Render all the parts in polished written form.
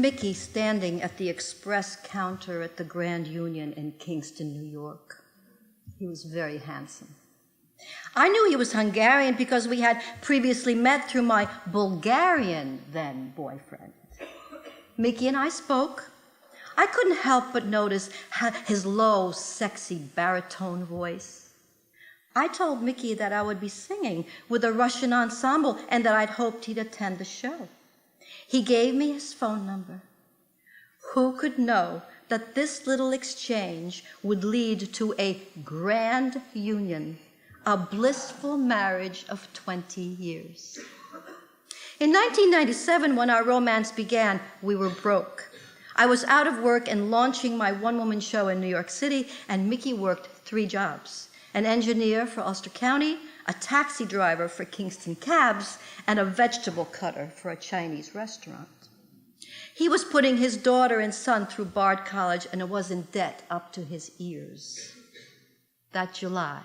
Mickey standing at the express counter at the Grand Union in Kingston, New York. He was very handsome. I knew he was Hungarian because we had previously met through my Bulgarian then boyfriend. Mickey and I spoke. I couldn't help but notice his low, sexy baritone voice. I told Mickey that I would be singing with a Russian ensemble and that I'd hoped he'd attend the show. He gave me his phone number. Who could know that this little exchange would lead to a grand union, a blissful marriage of 20 years? In 1997, when our romance began, we were broke. I was out of work and launching my one-woman show in New York City, and Mickey worked 3 jobs: an engineer for Ulster County, a taxi driver for Kingston Cabs, and a vegetable cutter for a Chinese restaurant. He was putting his daughter and son through Bard College and was in debt up to his ears. That July,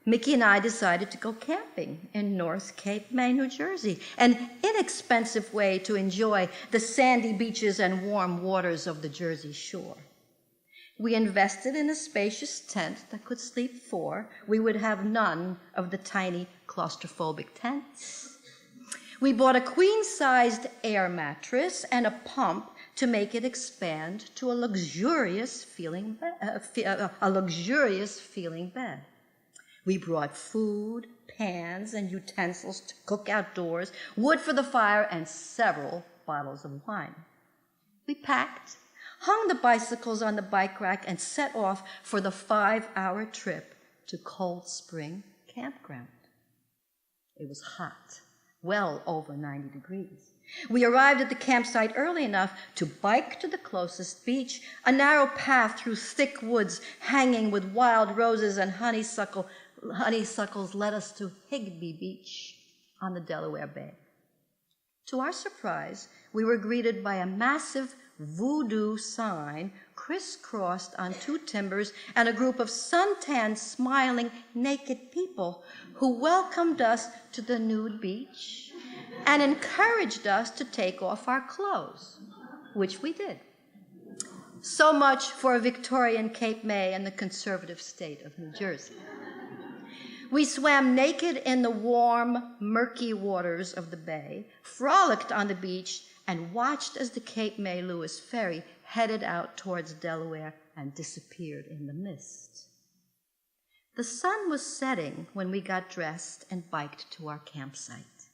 Mickey and I decided to go camping in North Cape May, New Jersey, an inexpensive way to enjoy the sandy beaches and warm waters of the Jersey Shore. We invested in a spacious tent that could sleep 4. We would have none of the tiny claustrophobic tents. We bought a queen-sized air mattress and a pump to make it expand to a luxurious feeling bed. We brought food, pans, and utensils to cook outdoors, wood for the fire, and several bottles of wine. We packed, hung the bicycles on the bike rack, and set off for the 5-hour trip to Cold Spring Campground. It was hot, well over 90 degrees. We arrived at the campsite early enough to bike to the closest beach, a narrow path through thick woods hanging with wild roses and honeysuckles led us to Higbee Beach on the Delaware Bay. To our surprise, we were greeted by a massive voodoo sign crisscrossed on 2 timbers and a group of suntanned, smiling, naked people who welcomed us to the nude beach and encouraged us to take off our clothes, which we did. So much for Victorian Cape May and the conservative state of New Jersey. We swam naked in the warm, murky waters of the bay, frolicked on the beach, and watched as the Cape May Lewis ferry headed out towards Delaware and disappeared in the mist. The sun was setting when we got dressed and biked to our campsite.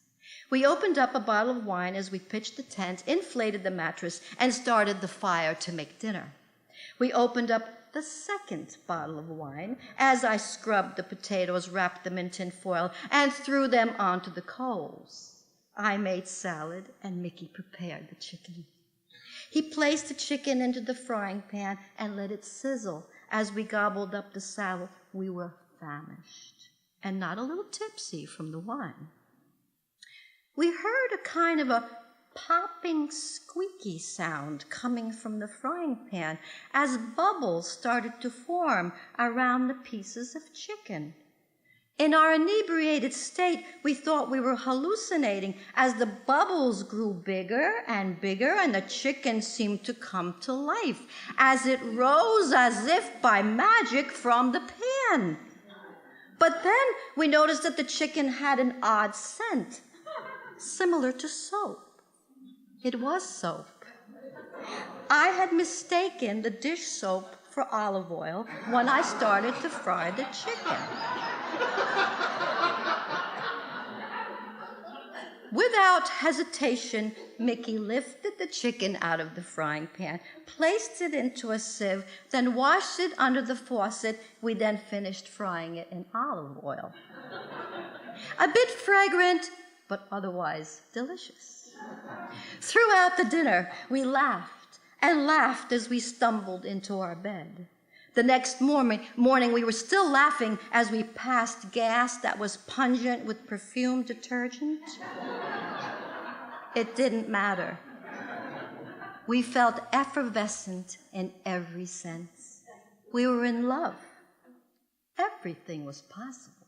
We opened up a bottle of wine as we pitched the tent, inflated the mattress, and started the fire to make dinner. We opened up the second bottle of wine as I scrubbed the potatoes, wrapped them in tin foil, and threw them onto the coals. I made salad, and Mickey prepared the chicken. He placed the chicken into the frying pan and let it sizzle. As we gobbled up the salad, we were famished and not a little tipsy from the wine. We heard a kind of a popping, squeaky sound coming from the frying pan as bubbles started to form around the pieces of chicken. In our inebriated state, we thought we were hallucinating as the bubbles grew bigger and bigger and the chicken seemed to come to life as it rose as if by magic from the pan. But then we noticed that the chicken had an odd scent, similar to soap. It was soap. I had mistaken the dish soap for olive oil when I started to fry the chicken. Without hesitation, Mickey lifted the chicken out of the frying pan, placed it into a sieve, then washed it under the faucet. We then finished frying it in olive oil. A bit fragrant, but otherwise delicious. Throughout the dinner, we laughed and laughed as we stumbled into our bed. The next morning, we were still laughing as we passed gas that was pungent with perfumed detergent. It didn't matter. We felt effervescent in every sense. We were in love. Everything was possible.